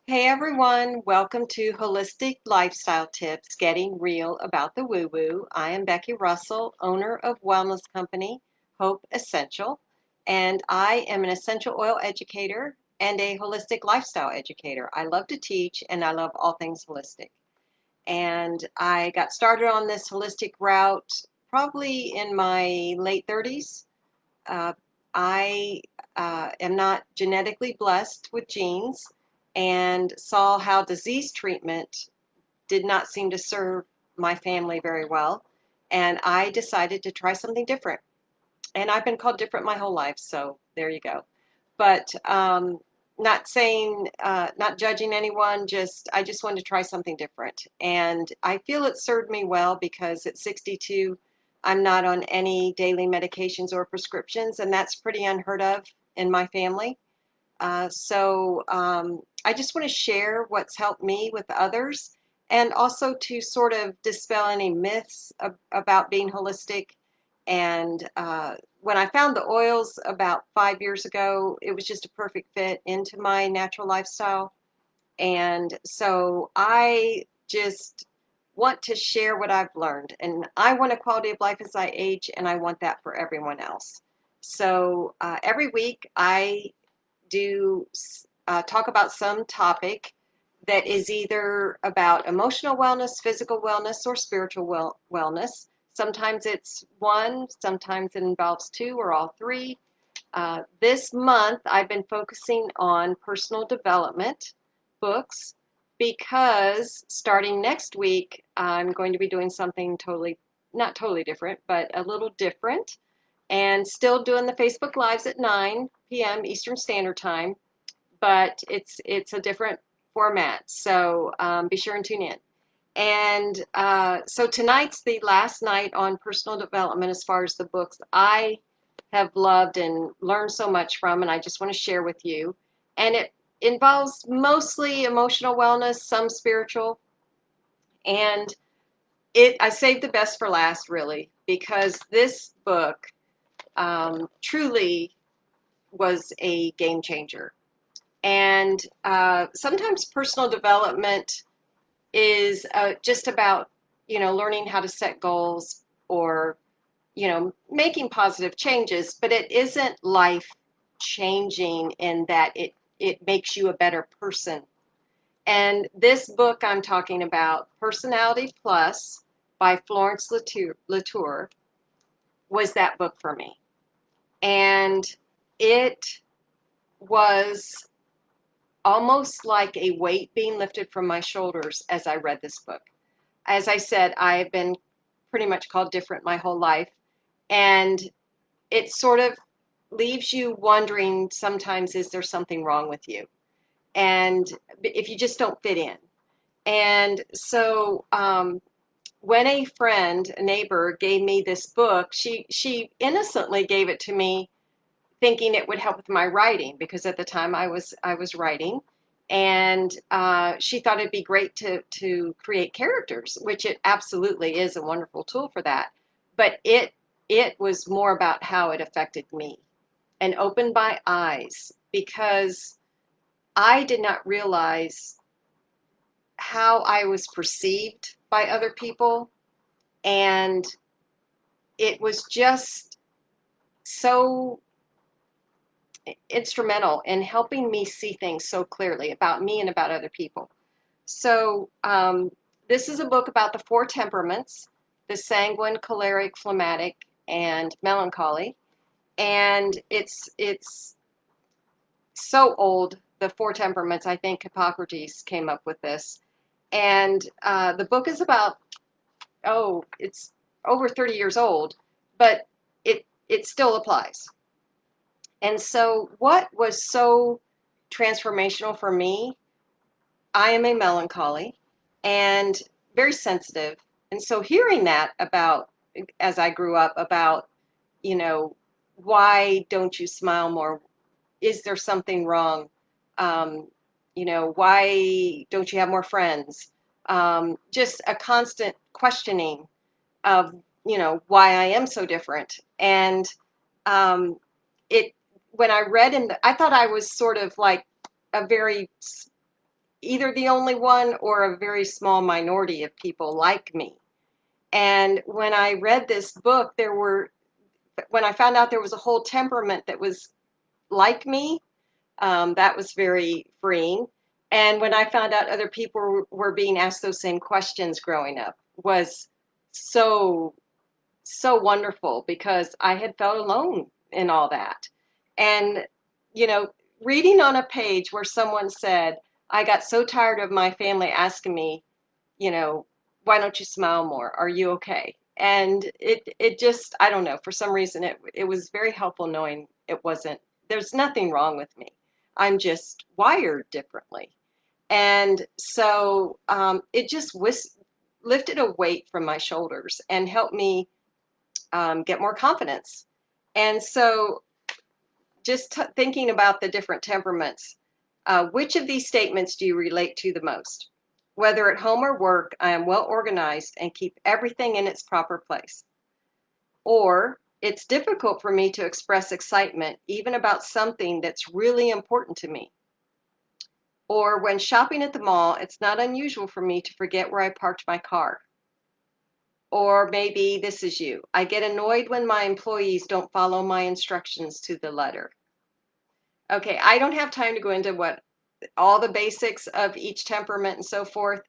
Hey everyone, welcome to Holistic Lifestyle Tips, Getting Real About the Woo Woo. I am Becky Russell, owner of wellness company Hope Essential, and I am an essential oil educator and a holistic lifestyle educator. I love to teach and I love all things holistic. And I got started on this holistic route probably in my late 30s. Uh, I am not genetically blessed with genes and saw how disease treatment did not seem to serve my family very well. And I decided to try something different. And I've been called different my whole life, so there you go. But not saying, not judging anyone, I just wanted to try something different. And I feel it served me well because at 62, I'm not on any daily medications or prescriptions, and that's pretty unheard of in my family. I just want to share what's helped me with others and also to sort of dispel any myths about being holistic. And when I found the oils about 5 years ago, it was just a perfect fit into my natural lifestyle. And so I just want to share what I've learned. And I want a quality of life as I age, and I want that for everyone else. So every week I do talk about some topic that is either about emotional wellness, physical wellness, or spiritual wellness. Sometimes it's one, sometimes it involves two or all three. This month, I've been focusing on personal development books because starting next week, I'm going to be doing something not totally different, but a little different, and still doing the Facebook Lives at 9 p.m. Eastern Standard Time, but it's a different format. So be sure and tune in. And so tonight's the last night on personal development as far as the books I have loved and learned so much from, and I just want to share with you. And it involves mostly emotional wellness, some spiritual, and I saved the best for last, really, because this book truly was a game changer. And sometimes personal development is just about, learning how to set goals or, making positive changes, but it isn't life changing in that it makes you a better person. And this book I'm talking about, Personality Plus by Florence Latour, was that book for me. And it was almost like a weight being lifted from my shoulders as I read this book. As I said, I've been pretty much called different my whole life. And it sort of leaves you wondering sometimes, is there something wrong with you? And if you just don't fit in. And so when a friend, a neighbor, gave me this book, she innocently gave it to me thinking it would help with my writing because at the time I was writing, and she thought it'd be great to create characters, which it absolutely is a wonderful tool for that. But it was more about how it affected me and opened my eyes because I did not realize how I was perceived by other people, and it was just so instrumental in helping me see things so clearly about me and about other people. So, this is a book about the four temperaments: the sanguine, choleric, phlegmatic, and melancholy. And it's so old, the Four Temperaments. I think Hippocrates came up with this. And the book is about, it's over 30 years old, but it still applies. And so, what was so transformational for me, I am a melancholy and very sensitive. And so, hearing that about, as I grew up, about, you know, why don't you smile more? Is there something wrong? Um, why don't you have more friends? Just a constant questioning of, why I am so different. And um, it when I read I thought I was sort of like a very either the only one or a very small minority of people like me. And when I read this book, when I found out there was a whole temperament that was like me, that was very freeing. And when I found out other people were being asked those same questions growing up, was so, so wonderful, because I had felt alone in all that. And, you know, reading on a page where someone said, I got so tired of my family asking me, you know, why don't you smile more? Are you okay? And it just, I don't know, for some reason it was very helpful knowing it wasn't, there's nothing wrong with me. I'm just wired differently. And so it just lifted a weight from my shoulders and helped me get more confidence. And so just thinking about the different temperaments, which of these statements do you relate to the most? Whether at home or work, I am well organized and keep everything in its proper place. Or, it's difficult for me to express excitement even about something that's really important to me. Or, when shopping at the mall, it's not unusual for me to forget where I parked my car. Or maybe this is you. I get annoyed when my employees don't follow my instructions to the letter. Okay, I don't have time to go into what all the basics of each temperament and so forth.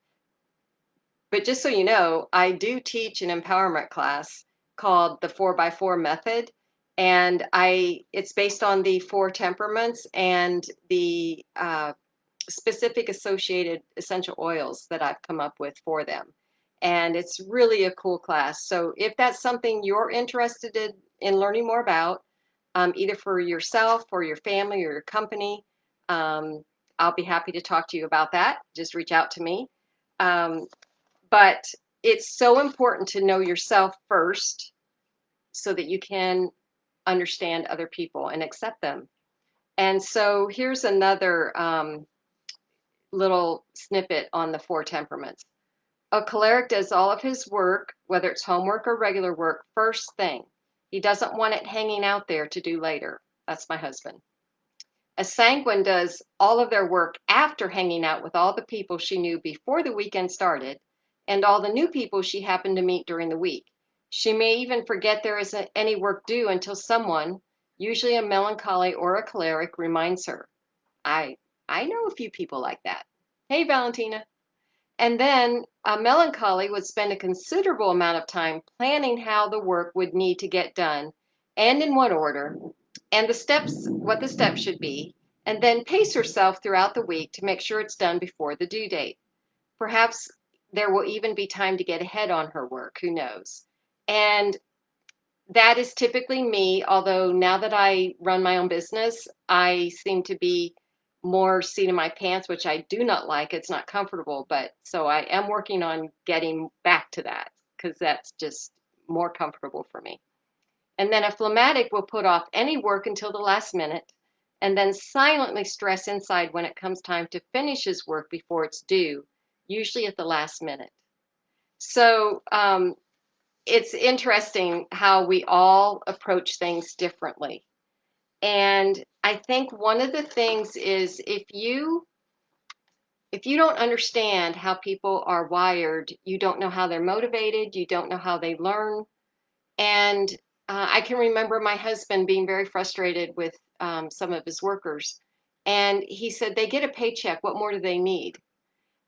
But just so you know, I do teach an empowerment class called the 4x4 method. And it's based on the four temperaments and the specific associated essential oils that I've come up with for them. And it's really a cool class. So if that's something you're interested in learning more about, either for yourself or your family or your company, um, I'll be happy to talk to you about that. Just reach out to me. Um, but it's so important to know yourself first so that you can understand other people and accept them. And so here's another little snippet on the four temperaments. A choleric does all of his work, whether it's homework or regular work, first thing. He doesn't want it hanging out there to do later. That's my husband. A sanguine does all of their work after hanging out with all the people she knew before the weekend started and all the new people she happened to meet during the week. She may even forget there isn't any work due until someone, usually a melancholy or a choleric, reminds her. I I know a few people like that. Hey, Valentina. And then a melancholy would spend a considerable amount of time planning how the work would need to get done and in what order, and what the steps should be, and then pace herself throughout the week to make sure it's done before the due date. Perhaps there will even be time to get ahead on her work, who knows? And that is typically me, although now that I run my own business, I seem to be more seat in my pants, which I do not like. It's not comfortable, but so I am working on getting back to that because that's just more comfortable for me. And then a phlegmatic will put off any work until the last minute and then silently stress inside when it comes time to finish his work before it's due, usually at the last minute. So it's interesting how we all approach things differently. And I think one of the things is if you don't understand how people are wired, you don't know how they're motivated, you don't know how they learn. And I can remember my husband being very frustrated with some of his workers. And he said, they get a paycheck. What more do they need?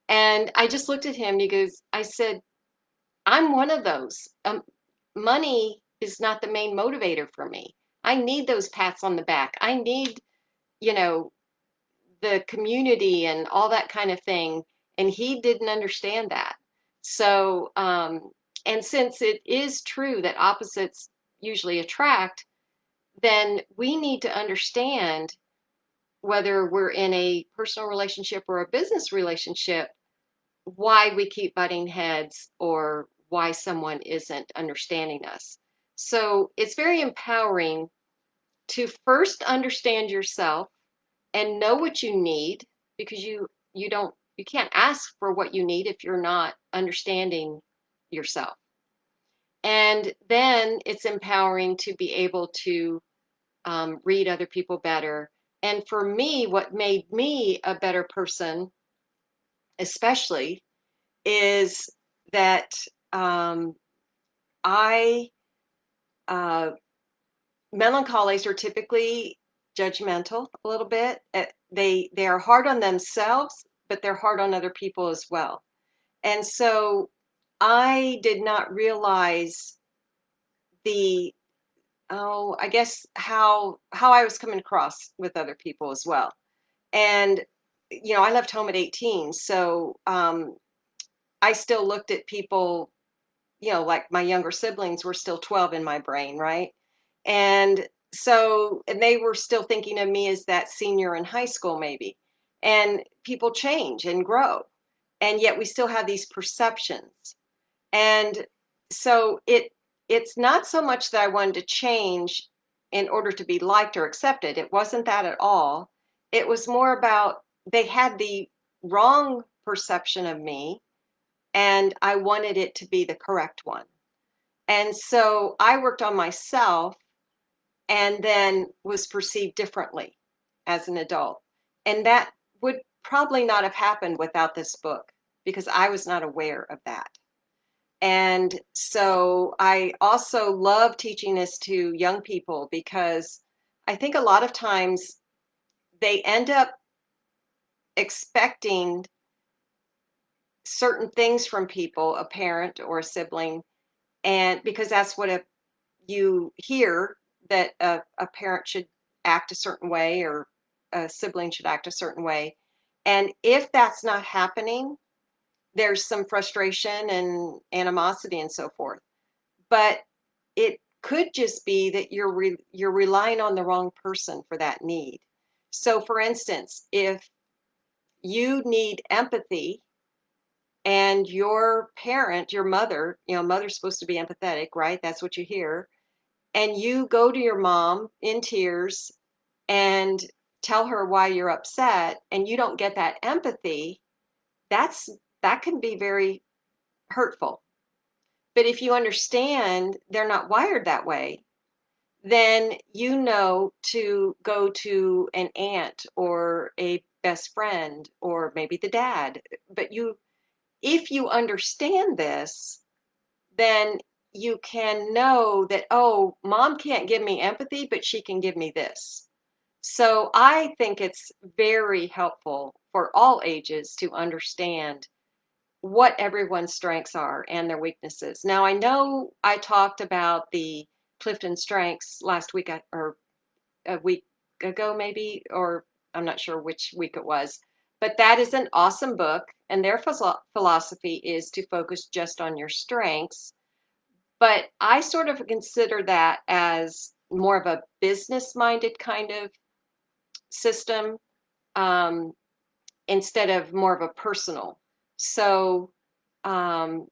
And I just looked at him and I said, I'm one of those. Money is not the main motivator for me. I need those pats on the back. I need, you know, the community and all that kind of thing. And he didn't understand that. So, and since it is true that opposites usually attract, then we need to understand whether we're in a personal relationship or a business relationship, why we keep butting heads or why someone isn't understanding us. So it's very empowering to first understand yourself and know what you need because you can't ask for what you need if you're not understanding yourself. And then it's empowering to be able to read other people better. And for me, what made me a better person especially, is that um, I uh, melancholies are typically judgmental a little bit. They are hard on themselves, but they're hard on other people as well. And so I did not realize the I guess how I was coming across with other people as well. And I left home at 18, so I still looked at people, like my younger siblings were still 12 in my brain, right? And and they were still thinking of me as that senior in high school, maybe. And people change and grow. And yet we still have these perceptions. And so it's not so much that I wanted to change in order to be liked or accepted. It wasn't that at all. It was more about they had the wrong perception of me and I wanted it to be the correct one. And so I worked on myself and then was perceived differently as an adult. And that would probably not have happened without this book because I was not aware of that. And so I also love teaching this to young people because I think a lot of times they end up expecting certain things from people, a parent or a sibling, and because that's what you hear that a parent should act a certain way or a sibling should act a certain way. And if that's not happening, there's some frustration and animosity and so forth. But it could just be that you're relying on the wrong person for that need. So for instance, if you need empathy and your parent, your mother, mother's supposed to be empathetic, right? That's what you hear. And you go to your mom in tears and tell her why you're upset and you don't get that empathy, that's that can be very hurtful. But if you understand they're not wired that way, then you know to go to an aunt or a best friend or maybe the dad. But if you understand this, then you can know that, oh, mom can't give me empathy, but she can give me this. So I think it's very helpful for all ages to understand what everyone's strengths are and their weaknesses. Now, I know I talked about the Clifton Strengths last week or a week ago, maybe, or I'm not sure which week it was, but that is an awesome book. And their philosophy is to focus just on your strengths. But I sort of consider that as more of a business minded kind of system um, instead of more of a personal. So um,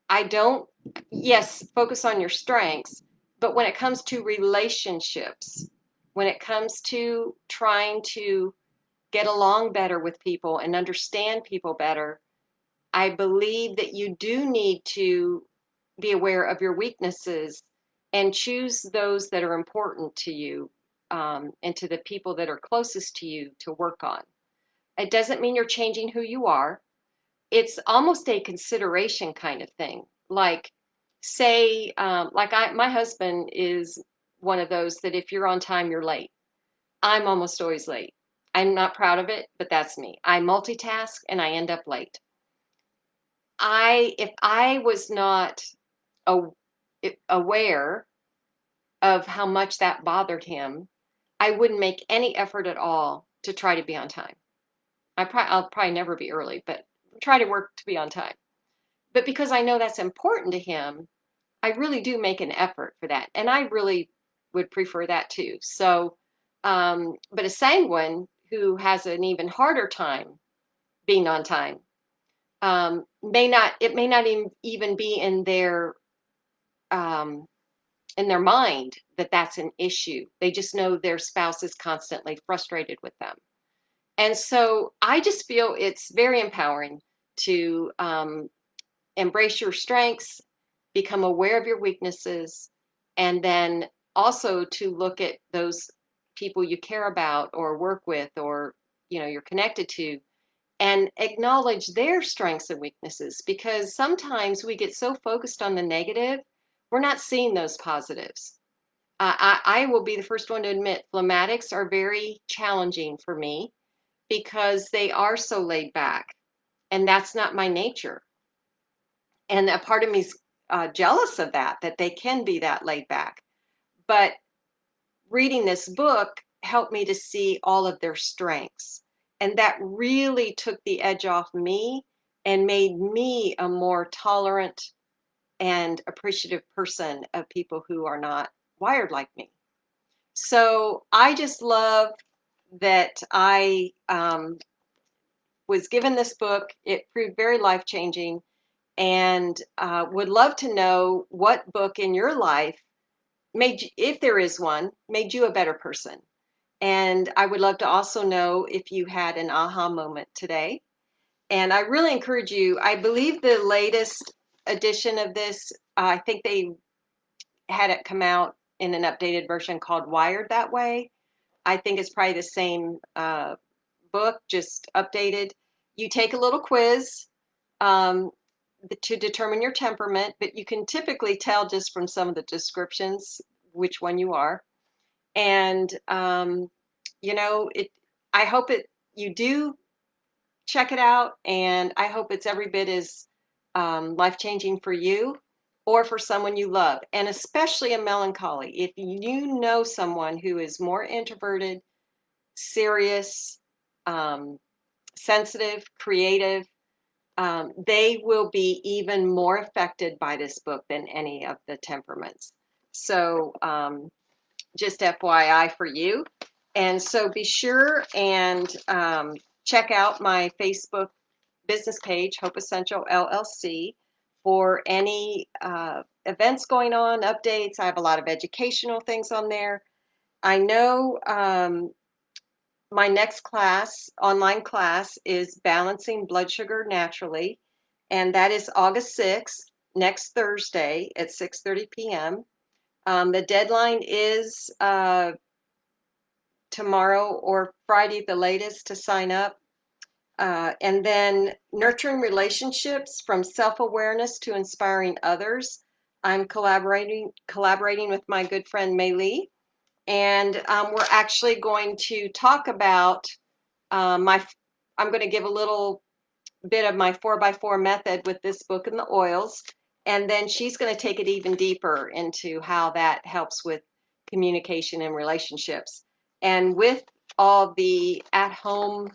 I don't, yes, focus on your strengths, but when it comes to relationships, when it comes to trying to get along better with people and understand people better, I believe that you do need to be aware of your weaknesses and choose those that are important to you and to the people that are closest to you to work on. It doesn't mean you're changing who you are. It's almost a consideration kind of thing. Like, say, my husband is one of those that if you're on time, you're late. I'm almost always late. I'm not proud of it, but that's me. I multitask and I end up late. If I was not aware of how much that bothered him, I wouldn't make any effort at all to try to be on time. I'll probably never be early, but try to work to be on time. But because I know that's important to him, I really do make an effort for that. And I really would prefer that too. So, but a sanguine who has an even harder time being on time it may not even be um, in their mind that that's an issue. They just know their spouse is constantly frustrated with them. And so I just feel it's very empowering to embrace your strengths, become aware of your weaknesses, and then also to look at those people you care about or work with or you're connected to and acknowledge their strengths and weaknesses, because sometimes we get so focused on the negative, we're not seeing those positives. I will be the first one to admit phlegmatics are very challenging for me because they are so laid back, and that's not my nature. And a part of me's jealous of that, that they can be that laid back. But reading this book helped me to see all of their strengths. And that really took the edge off me and made me a more tolerant and appreciative person of people who are not wired like me. So I just love that I was given this book. It proved very life changing, and would love to know what book in your life made you, if there is one, made you a better person. And I would love to also know if you had an aha moment today. And I really encourage you. I believe the latest edition of this, I think they had it come out in an updated version called Wired That Way. I think it's probably the same book, just updated. You take a little quiz um, to determine your temperament, but you can typically tell just from some of the descriptions which one you are. And it. I hope it. You do check it out, and I hope it's every bit as life changing for you or for someone you love, and especially a melancholy. If you know someone who is more introverted, serious, um, sensitive, creative, they will be even more affected by this book than any of the temperaments. So, just FYI for you. And so be sure and check out my Facebook business page, Hope Essential LLC, for any events going on, updates. I have a lot of educational things on there. I know my next class, online class, is Balancing Blood Sugar Naturally, and that is August 6th, next Thursday at 6:30 p.m. The deadline is tomorrow or Friday at the latest to sign up. And then Nurturing Relationships from Self-Awareness to Inspiring Others. I'm collaborating with my good friend Mei Lee, and we're actually going to talk about my. I'm going to give a little bit of my 4x4 method with this book and the oils, and then she's going to take it even deeper into how that helps with communication and relationships. And with all the at-home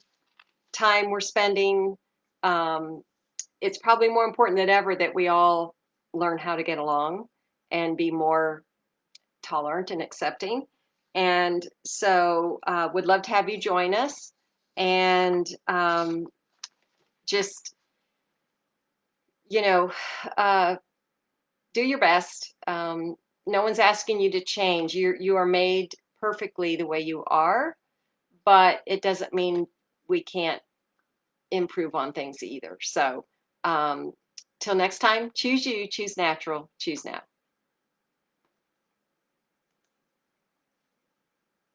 time we're spending, um, it's probably more important than ever that we all learn how to get along and be more tolerant and accepting. And so, would love to have you join us, and just you know, uh, do your best. No one's asking you to change. You are made perfectly the way you are, but it doesn't mean we can't improve on things either. So, um, till next time, choose you, choose natural, choose now.